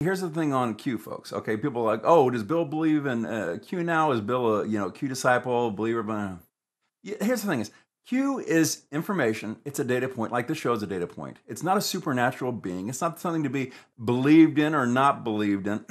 Here's the thing on Q, folks. Okay, people are like, oh, does Bill believe in Q now? Is Bill a Q disciple, believer? Here's the thing: is Q is information. It's a data point. Like this show is a data point. It's not a supernatural being. It's not something to be believed in or not believed in.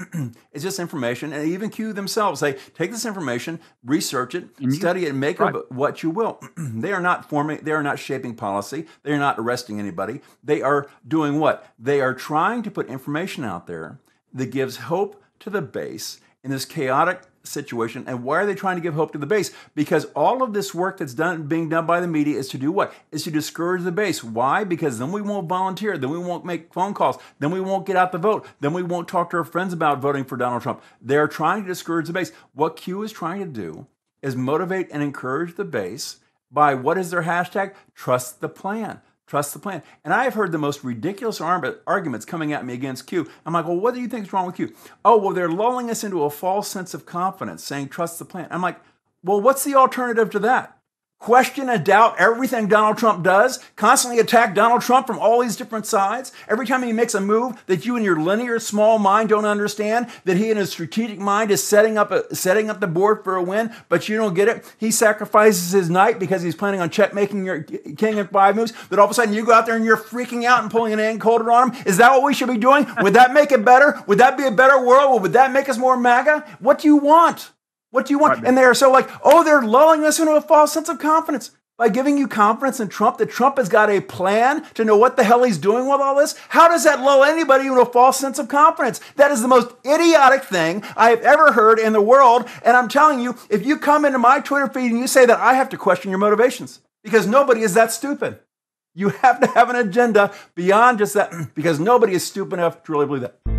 It's just information. And even Q themselves say, take this information, research it, study it, and make of it what you will. They are not forming. They are not shaping policy. They are not arresting anybody. They are doing what? They are trying to put information out there that gives hope to the base in this chaotic situation. And why are they trying to give hope to the base? Because all of this work that's being done by the media is to do what? Is to discourage the base. Why? Because then we won't volunteer. Then we won't make phone calls. Then we won't get out the vote. Then we won't talk to our friends about voting for Donald Trump. They're trying to discourage the base. What Q is trying to do is motivate and encourage the base by what is their hashtag? Trust the plan. Trust the plan. And I have heard the most ridiculous arguments coming at me against Q. I'm like, well, what do you think is wrong with Q? Oh, well, they're lulling us into a false sense of confidence, saying trust the plan. I'm like, well, what's the alternative to that? Question and doubt everything Donald Trump does, constantly attack Donald Trump from all these different sides. Every time he makes a move that you in your linear small mind don't understand, that he in his strategic mind is setting up the board for a win, but you don't get it. He sacrifices his knight because he's planning on checkmaking your king in 5 moves, that all of a sudden you go out there and you're freaking out and pulling an encoder on him. Is that what we should be doing? Would that make it better? Would that be a better world? Would that make us more MAGA? What do you want? What do you want? And they're so like, oh, they're lulling us into a false sense of confidence by giving you confidence in Trump, that Trump has got a plan to know what the hell he's doing with all this. How does that lull anybody into a false sense of confidence? That is the most idiotic thing I have ever heard in the world. And I'm telling you, if you come into my Twitter feed and you say that, I have to question your motivations, because nobody is that stupid. You have to have an agenda beyond just that, because nobody is stupid enough to really believe that.